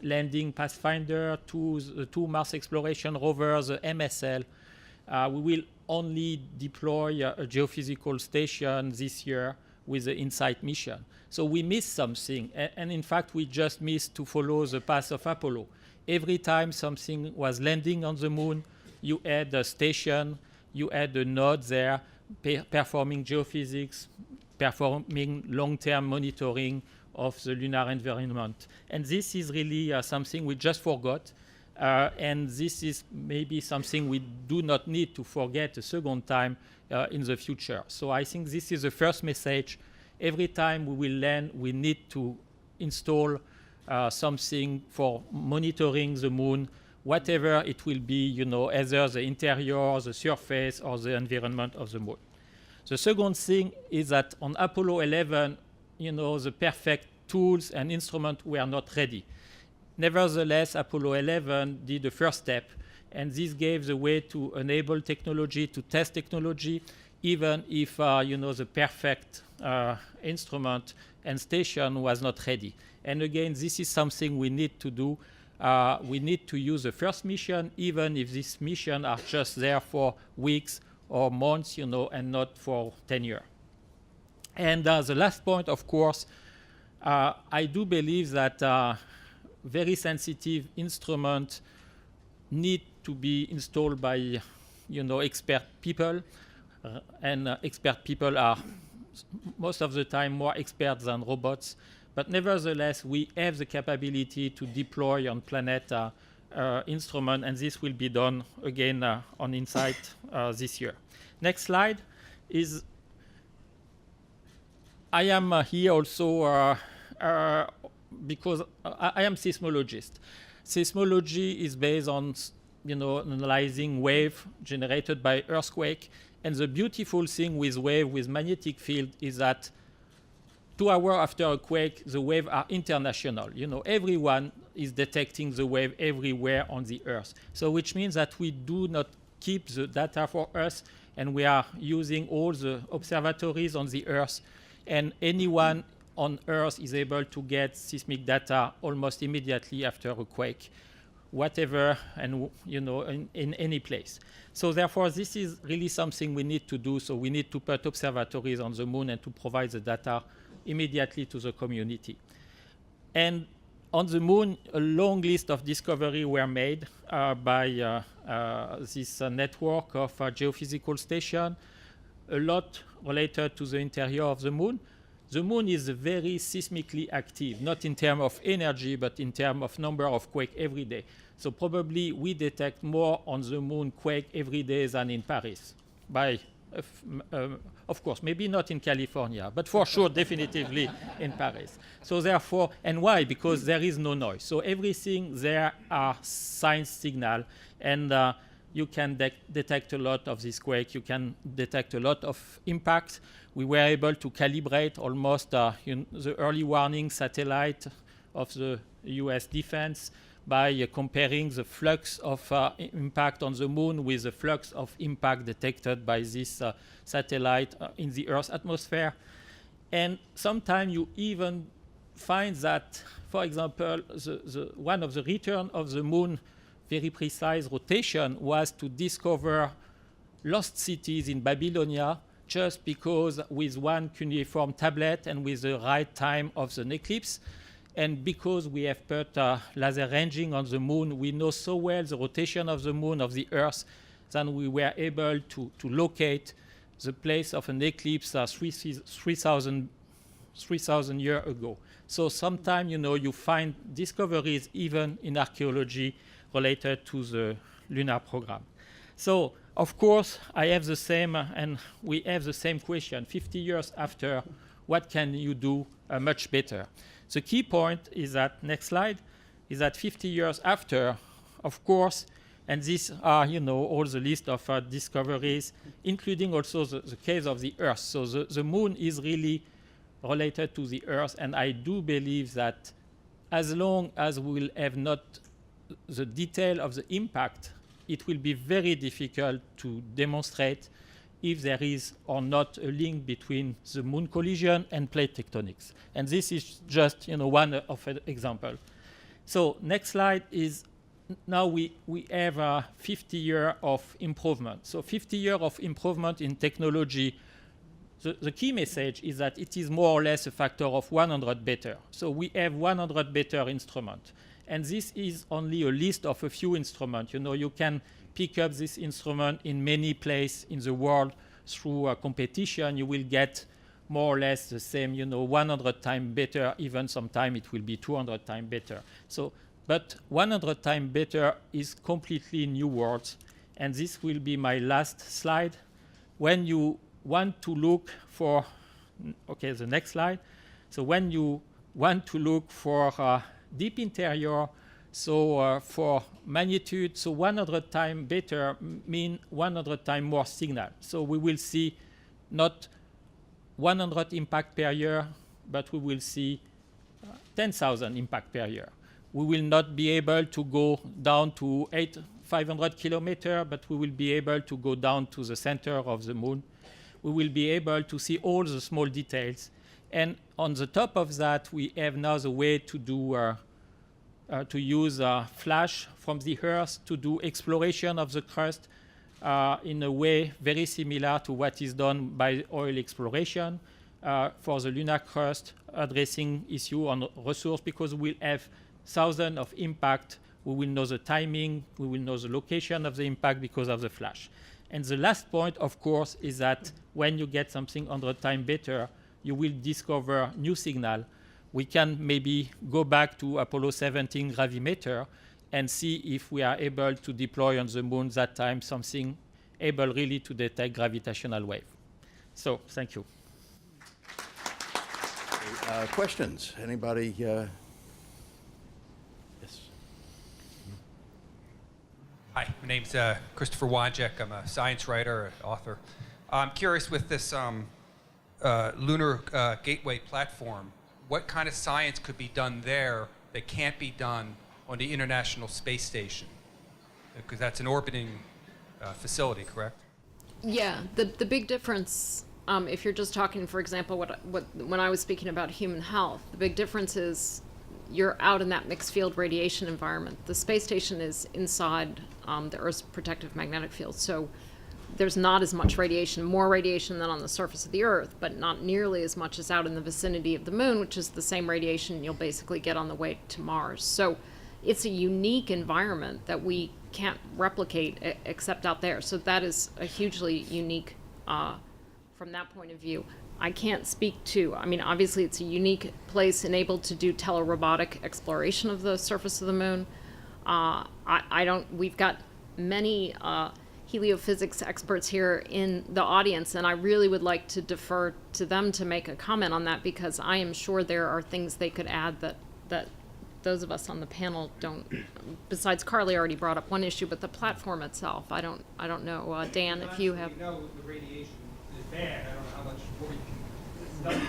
landing Pathfinder, two Mars exploration rovers, the MSL, we will only deploy a geophysical station this year with the InSight mission. So we missed something, and in fact, we just missed to follow the path of Apollo. Every time something was landing on the moon, you had a station, you had a node there performing geophysics, performing long-term monitoring of the lunar environment. And this is really something we just forgot. And this is maybe something we do not need to forget a second time in the future. So I think this is the first message. Every time we will land, we need to install something for monitoring the moon, whatever it will be, you know, either the interior, the surface, or the environment of the moon. The second thing is that on Apollo 11, you know, the perfect tools and instruments were not ready. Nevertheless, Apollo 11 did the first step, and this gave the way to enable technology, to test technology, even if, you know, the perfect instrument and station was not ready. And again, this is something we need to do. We need to use the first mission, even if these missions are just there for weeks or months, you know, and not for 10 years. And the last point, of course, I do believe that very sensitive instruments need to be installed by, you know, expert people, and expert people are most of the time more experts than robots. But nevertheless, we have the capability to deploy on planet instrument, and this will be done again on InSight this year. Next slide is, I am here also because I am seismologist. Seismology is based on, you know, analyzing wave generated by earthquake. And the beautiful thing with wave, with magnetic field, is that 2 hours after a quake, the waves are international. You know, everyone is detecting the wave everywhere on the Earth. So which means that we do not keep the data for us, and we are using all the observatories on the Earth. And anyone on Earth is able to get seismic data almost immediately after a quake, whatever, and, you know, in any place. So therefore, this is really something we need to do. So we need to put observatories on the moon and to provide the data immediately to the community. And on the moon, a long list of discoveries were made by this network of geophysical stations, a lot related to the interior of the moon. The moon is very seismically active, not in terms of energy, but in terms of number of quakes every day. So probably we detect more on the moon quake every day than in Paris. By, of course, maybe not in California, but for sure, definitively in Paris. So therefore, and why? Because there is no noise. So everything there are science signal, and you can detect a lot of this quake. You can detect a lot of impact. We were able to calibrate almost the early warning satellite of the US defense by comparing the flux of impact on the moon with the flux of impact detected by this satellite in the Earth's atmosphere. And sometimes you even find that, for example, one of the return of the moon very precise rotation was to discover lost cities in Babylonia, just because with one cuneiform tablet and with the right time of the eclipse. And because we have put laser ranging on the moon, we know so well the rotation of the moon, of the Earth, that we were able to locate the place of an eclipse 3,000 years ago. So sometimes, you know, you find discoveries even in archaeology related to the lunar program. So, of course, I have the same, and we have the same question. 50 years after, what can you do much better? The key point is that, next slide, is that 50 years after, of course, and these are, you know, all the list of discoveries, including also the case of the Earth. So the moon is really related to the Earth, and I do believe that as long as we will have not the detail of the impact, it will be very difficult to demonstrate if there is or not a link between the moon collision and plate tectonics. And this is just, you know, one of an example. So next slide is, now we have 50 years of improvement. So 50 years of improvement in technology the key message is that it is more or less a factor of 100 better. So we have 100 better instrument. And this is only a list of a few instruments. You know, you can pick up this instrument in many places in the world through a competition. You will get more or less the same, you know, 100 times better, even sometime it will be 200 times better. So, but 100 times better is completely new words. And this will be my last slide. When you want to look for, okay, the next slide. So when you want to look for deep interior, so for magnitude, so 100 times better mean 100 times more signal. So we will see not 100 impact per year, but we will see 10,000 impact per year. We will not be able to go down to 500 kilometers, but we will be able to go down to the center of the moon. We will be able to see all the small details. And on the top of that, we have now the way to do to use flash from the Earth to do exploration of the crust in a way very similar to what is done by oil exploration for the lunar crust, addressing issue on resource, because we'll have thousands of impact. We will know the timing. We will know the location of the impact because of the flash. And the last point, of course, is that when you get something 100 times better, you will discover new signal. We can maybe go back to Apollo 17 gravimeter and see if we are able to deploy on the moon that time something able really to detect gravitational wave. So, thank you. Questions? Anybody? Yes. Hi, my name's Christopher Wojcik. I'm a science writer, author. I'm curious with this lunar gateway platform, what kind of science could be done there that can't be done on the International Space Station? Because that's an orbiting facility, correct? Yeah, the big difference, if you're just talking, for example, when I was speaking about human health, the big difference is you're out in that mixed field radiation environment. The space station is inside the Earth's protective magnetic field, so there's not as much radiation, more radiation than on the surface of the Earth, but not nearly as much as out in the vicinity of the moon, which is the same radiation you'll basically get on the way to Mars. So it's a unique environment that we can't replicate except out there. So that is a hugely unique from that point of view. I can't speak to, I mean, obviously it's a unique place enabled to do telerobotic exploration of the surface of the moon. We've got many heliophysics experts here in the audience, and I really would like to defer to them to make a comment on that, because I am sure there are things they could add that those of us on the panel don't. Besides, CARLE already brought up one issue, but the platform itself, I don't know. Dan, if you have. We know the radiation is bad. I don't know how much more you can study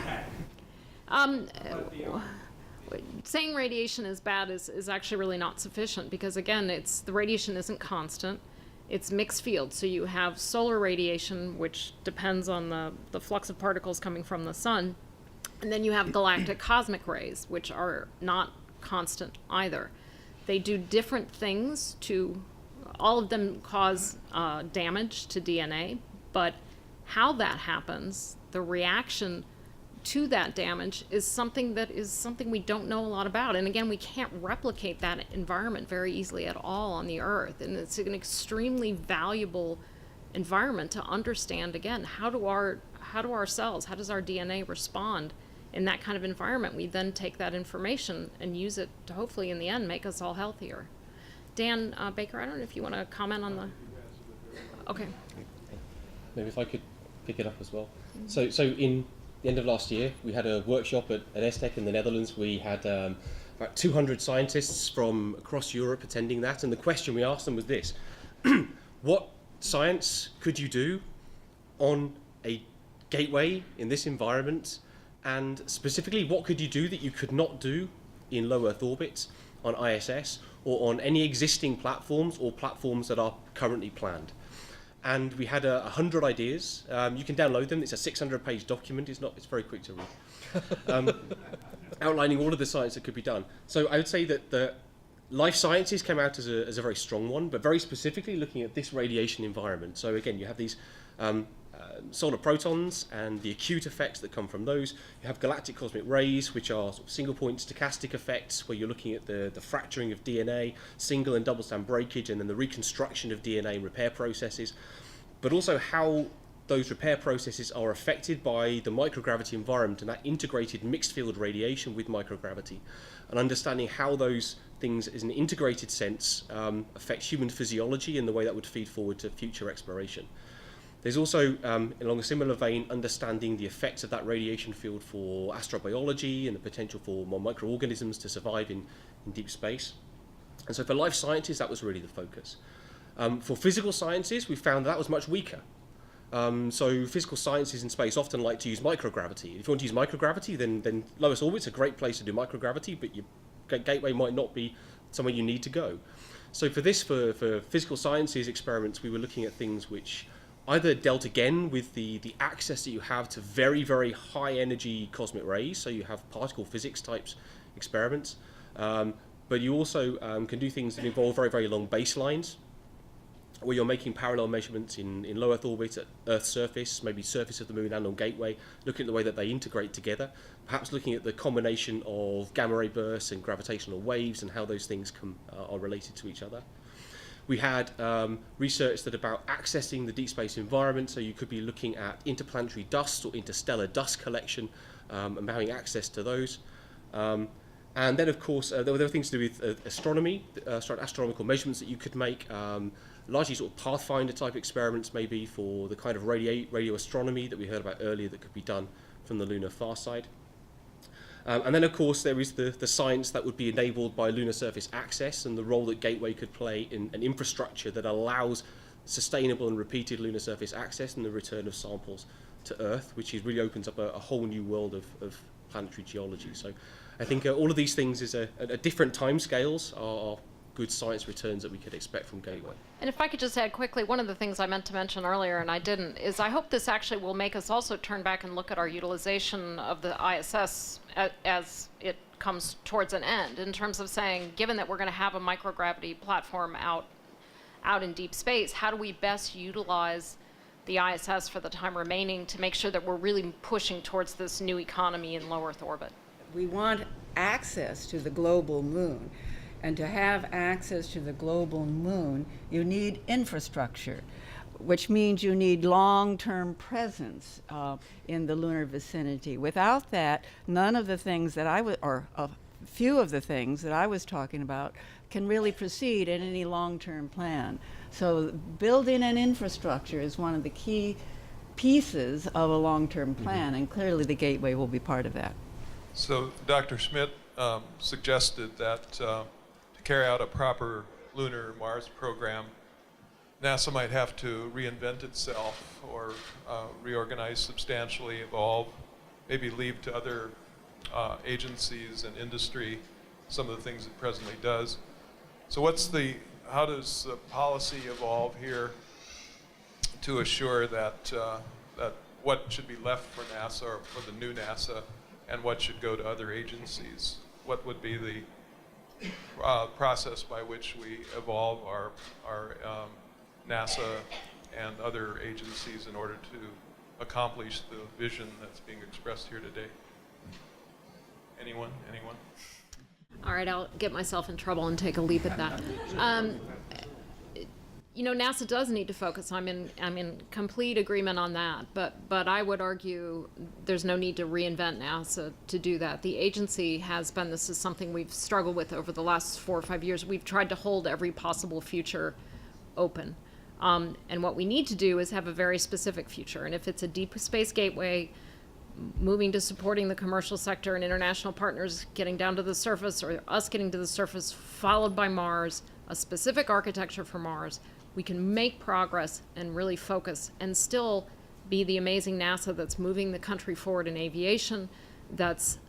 that. Saying radiation is bad is actually really not sufficient, because again, the radiation isn't constant. It's mixed field, so you have solar radiation, which depends on the flux of particles coming from the sun, and then you have galactic cosmic rays, which are not constant either. They do different things all of them cause damage to DNA, but how that happens, the reaction to that damage is something we don't know a lot about. And again, we can't replicate that environment very easily at all on the Earth. And it's an extremely valuable environment to understand, again, how do our cells, how does our DNA respond in that kind of environment? We then take that information and use it to hopefully in the end make us all healthier. Dan Baker, I don't know if you want to comment on the. Okay. Maybe if I could pick it up as well. So in the end of last year, we had a workshop at ESTEC in the Netherlands. We had about 200 scientists from across Europe attending that, and the question we asked them was this: what science could you do on a gateway in this environment, and specifically what could you do that you could not do in low Earth orbit on ISS or on any existing platforms or platforms that are currently planned? And we had 100 ideas. You can download them. It's a 600-page document. It's very quick to read, outlining all of the science that could be done. So I would say that the life sciences came out as a very strong one, but very specifically looking at this radiation environment. So again, you have these solar protons and the acute effects that come from those. You have galactic cosmic rays, which are sort of single point stochastic effects, where you're looking at the fracturing of DNA, single and double strand breakage, and then the reconstruction of DNA and repair processes, but also how those repair processes are affected by the microgravity environment and that integrated mixed field radiation with microgravity, and understanding how those things in an integrated sense affect human physiology and the way that would feed forward to future exploration. There's also, along a similar vein, understanding the effects of that radiation field for astrobiology and the potential for more microorganisms to survive in deep space. And so for life sciences, that was really the focus. For physical sciences, we found that was much weaker. So physical sciences in space often like to use microgravity. If you want to use microgravity, then low Earth orbit's a great place to do microgravity, but your gateway might not be somewhere you need to go. So for physical sciences experiments, we were looking at things which either dealt again with the access that you have to very, very high energy cosmic rays, so you have particle physics types experiments, but you also can do things that involve very, very long baselines, where you're making parallel measurements in low Earth orbit at Earth's surface, maybe surface of the moon and on gateway, looking at the way that they integrate together, perhaps looking at the combination of gamma ray bursts and gravitational waves and how those things are related to each other. We had research that about accessing the deep space environment, so you could be looking at interplanetary dust or interstellar dust collection and having access to those. And then, of course, there were things to do with astronomy, astronomical measurements that you could make, largely sort of Pathfinder type experiments maybe for the kind of radio astronomy that we heard about earlier that could be done from the lunar far side. And then, of course, there is the science that would be enabled by lunar surface access and the role that Gateway could play in an infrastructure that allows sustainable and repeated lunar surface access and the return of samples to Earth, which really opens up a whole new world of planetary geology. So I think all of these things is at different timescales are good science returns that we could expect from Gateway. And if I could just add quickly, one of the things I meant to mention earlier and I didn't, is I hope this actually will make us also turn back and look at our utilization of the ISS as it comes towards an end, in terms of saying, given that we're going to have a microgravity platform out in deep space, how do we best utilize the ISS for the time remaining to make sure that we're really pushing towards this new economy in low Earth orbit? We want access to the global moon. And to have access to the global moon, you need infrastructure, which means you need long-term presence in the lunar vicinity. Without that, none of the things that or a few of the things that I was talking about can really proceed in any long-term plan. So building an infrastructure is one of the key pieces of a long-term plan, and clearly the Gateway will be part of that. So Dr. Schmidt suggested that to carry out a proper lunar Mars program, NASA might have to reinvent itself or reorganize substantially, evolve, maybe leave to other agencies and industry some of the things it presently does. So how does the policy evolve here to assure that that what should be left for NASA or for the new NASA and what should go to other agencies? What would be the process by which we evolve our NASA and other agencies in order to accomplish the vision that's being expressed here today? Anyone? All right, I'll get myself in trouble and take a leap at that. You know, NASA does need to focus. I'm in complete agreement on that. But I would argue there's no need to reinvent NASA to do that. The agency has been. This is something we've struggled with over the last 4 or 5 years. We've tried to hold every possible future open, and what we need to do is have a very specific future. And if it's a deep space gateway, moving to supporting the commercial sector and international partners getting down to the surface, or us getting to the surface, followed by Mars, a specific architecture for Mars, we can make progress and really focus and still be the amazing NASA that's moving the country forward in aviation, that's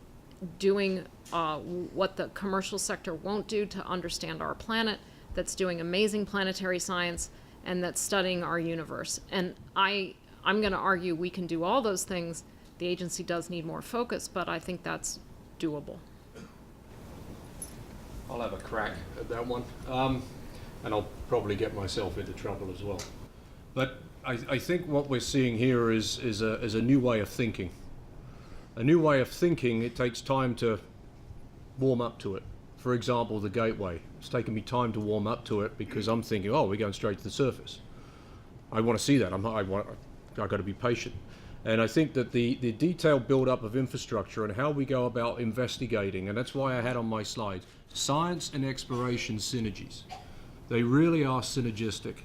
doing what the commercial sector won't do to understand our planet, that's doing amazing planetary science, and that's studying our universe. And I'm going to argue we can do all those things. The agency does need more focus, but I think that's doable. I'll have a crack at that one. And I'll probably get myself into trouble as well. But I think what we're seeing here is a new way of thinking. A new way of thinking, it takes time to warm up to it. For example, the gateway. It's taken me time to warm up to it because I'm thinking, oh, we're going straight to the surface. I want to see that. I've got to be patient. And I think that the detailed build-up of infrastructure and how we go about investigating, and that's why I had on my slide, science and exploration synergies. They really are synergistic.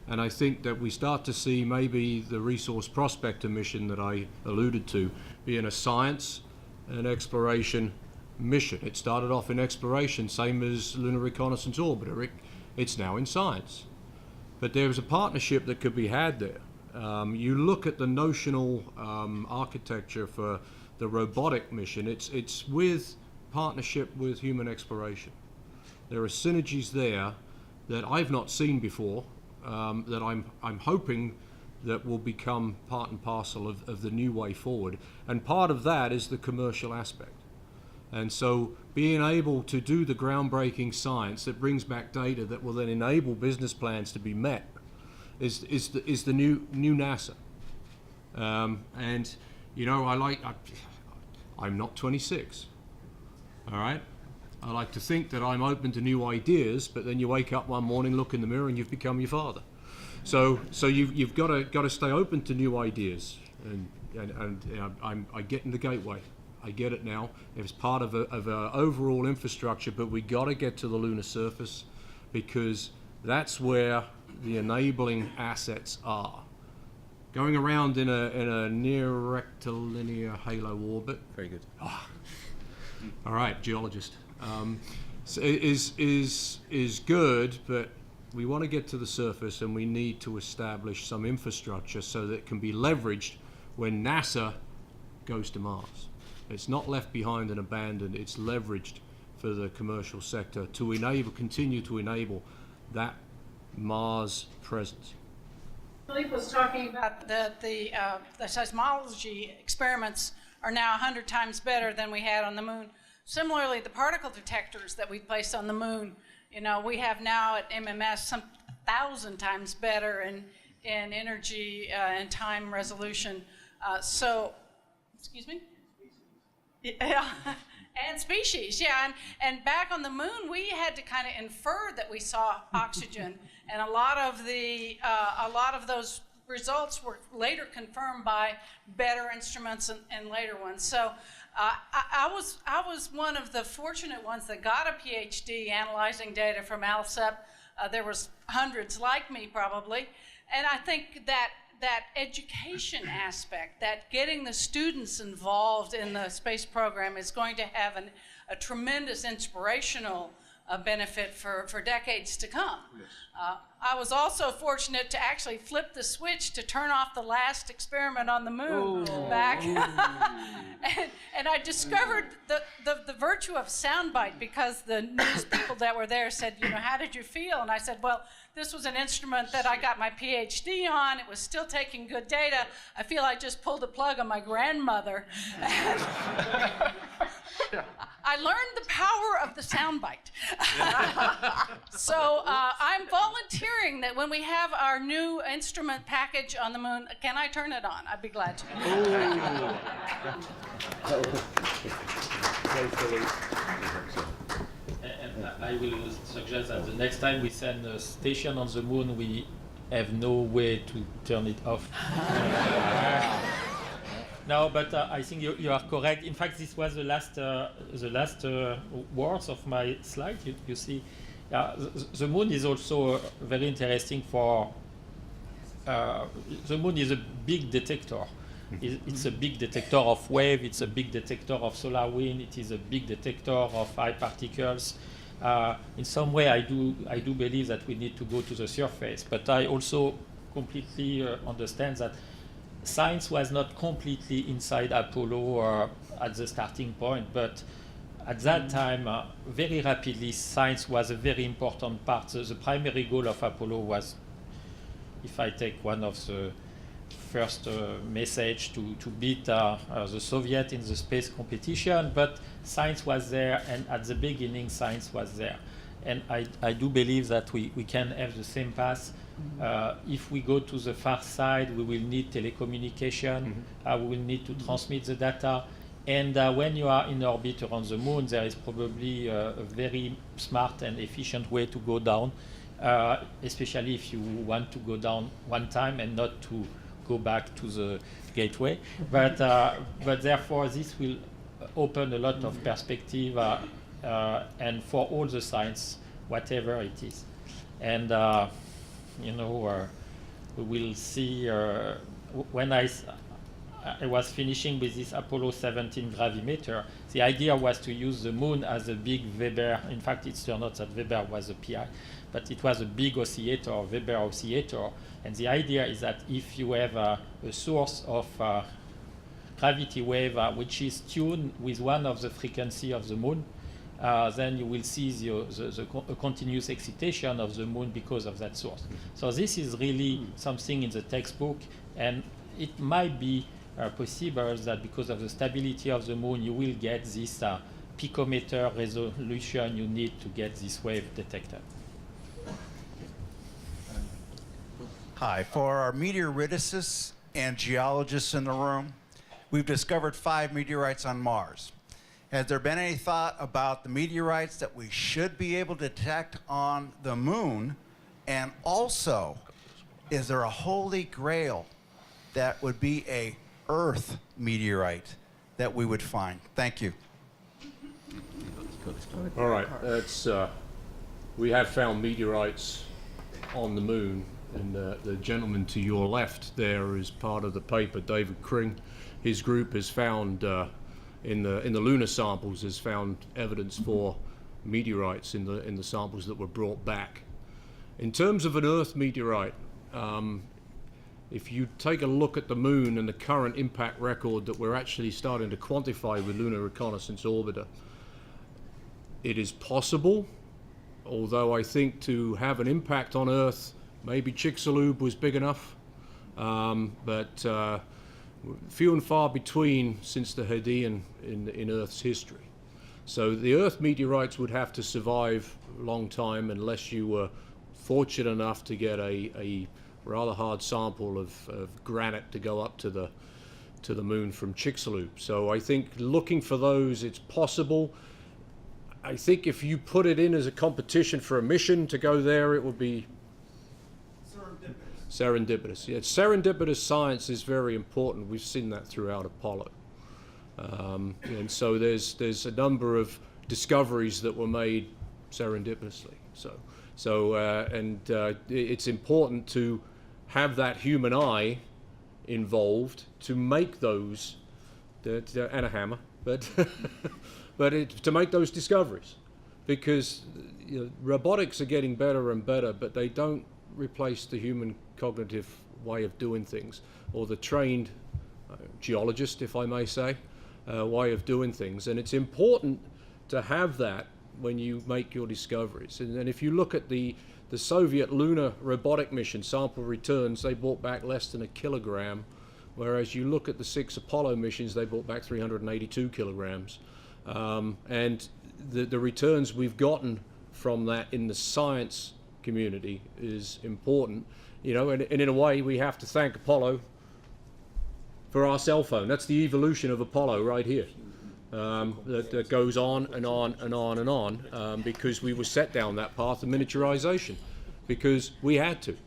And I think that we start to see maybe the resource prospector mission that I alluded to being a science and exploration mission. It started off in exploration, same as Lunar Reconnaissance Orbiter. It's now in science. But there's a partnership that could be had there. You look at the notional architecture for the robotic mission, it's with partnership with human exploration. There are synergies there that I've not seen before, that I'm hoping that will become part and parcel of the new way forward. And part of that is the commercial aspect. And so being able to do the groundbreaking science that brings back data that will then enable business plans to be met is the new NASA. And you know, I'm not 26, all right? I like to think that I'm open to new ideas, but then you wake up one morning, look in the mirror, and you've become your father. So you've got to stay open to new ideas, and I get in the gateway. I get it now. It's part of a overall infrastructure, but we got to get to the lunar surface because that's where the enabling assets are. Going around in a near rectilinear halo orbit. Very good. Oh. All right, geologist. So is good, but we want to get to the surface, and we need to establish some infrastructure so that it can be leveraged when NASA goes to Mars. It's not left behind and abandoned. It's leveraged for the commercial sector to continue to enable that Mars presence. Philippe was talking about the seismology experiments are now 100 times better than we had on the moon. Similarly, the particle detectors that we placed on the moon, you know, we have now at MMS some 1,000 times better in energy and time resolution. Excuse me? Yeah. And species, yeah, and back on the moon, we had to kind of infer that we saw oxygen, and a lot of those results were later confirmed by better instruments and later ones. So I was one of the fortunate ones that got a PhD analyzing data from ALSEP. There was hundreds like me probably, and I think that education aspect, that getting the students involved in the space program is going to have a tremendous inspirational benefit for decades to come. Yes. I was also fortunate to actually flip the switch to turn off the last experiment on the moon back. and I discovered the virtue of soundbite because the news people that were there said, you know, how did you feel? And I said, well, this was an instrument that I got my PhD on. It was still taking good data. I feel I just pulled a plug on my grandmother. I learned the power of the soundbite. So I'm volunteering that when we have our new instrument package on the moon, can I turn it on? I'd be glad to. And I will suggest that the next time we send a station on the moon, we have no way to turn it off. No, but I think you are correct. In fact, this was the last words of my slide. You see, the moon is also very interesting for. The moon is a big detector. It's a big detector of wave. It's a big detector of solar wind. It is a big detector of high particles. In some way, I do believe that we need to go to the surface. But I also completely understand that science was not completely inside Apollo at the starting point, but at that time, very rapidly, science was a very important part. The primary goal of Apollo was, if I take one of the first message, to beat the Soviet in the space competition, but science was there, and at the beginning, science was there. And I do believe that we can have the same path. If we go to the far side, we will need telecommunication, we will need to transmit the data. And when you are in orbit around the moon, there is probably a very smart and efficient way to go down, especially if you want to go down one time and not to go back to the gateway. But therefore, this will open a lot of perspective and for all the science, whatever it is. And, you know, we will see when I was finishing with this Apollo 17 gravimeter, the idea was to use the moon as a big Weber. In fact, it turned out that Weber was a PI, but it was a big oscillator, Weber oscillator. And the idea is that if you have a source of gravity wave which is tuned with one of the frequency of the moon, then you will see the continuous excitation of the moon because of that source. So this is really something in the textbook, and it might be possible that because of the stability of the moon, you will get this picometer resolution you need to get this wave detected. Hi, for our meteoriticists and geologists in the room, we've discovered 5 meteorites on Mars. Has there been any thought about the meteorites that we should be able to detect on the moon? And also, is there a holy grail that would be a Earth meteorite that we would find? Thank you. All right, that's, we have found meteorites on the moon, and the gentleman to your left there is part of the paper, David Kring. His group has found, in the lunar samples, has found evidence for meteorites in the samples that were brought back. In terms of an Earth meteorite, if you take a look at the moon and the current impact record that we're actually starting to quantify with Lunar Reconnaissance Orbiter, it is possible, although I think to have an impact on Earth, maybe Chicxulub was big enough, but few and far between since the Hadean in Earth's history. So the Earth meteorites would have to survive a long time unless you were fortunate enough to get a rather hard sample of granite to go up to the moon from Chicxulub. So I think looking for those, it's possible. I think if you put it in as a competition for a mission to go there, it would be serendipitous. Yeah, serendipitous science is very important. We've seen that throughout Apollo. And so there's a number of discoveries that were made serendipitously. It's important to have that human eye involved to make those, and a hammer, but to make those discoveries, because robotics are getting better and better, but they don't replace the human cognitive way of doing things, or the trained geologist, if I may say, way of doing things. And it's important to have that when you make your discoveries. And if you look at the Soviet lunar robotic mission sample returns, they brought back less than 1 kilogram, whereas you look at the 6 Apollo missions, they brought back 382 kilograms. And the returns we've gotten from that in the science community is important, and in a way we have to thank Apollo for our cell phone. That's the evolution of Apollo right here. That goes on and on and on and on, because we were set down that path of miniaturization because we had to.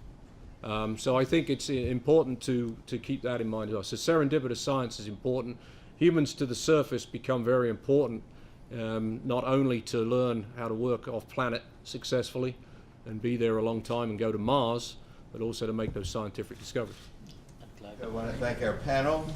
So I think it's important to keep that in mind. So serendipitous science is important. Humans to the surface become very important, not only to learn how to work off planet successfully and be there a long time and go to Mars, but also to make those scientific discoveries. I want to thank our panel.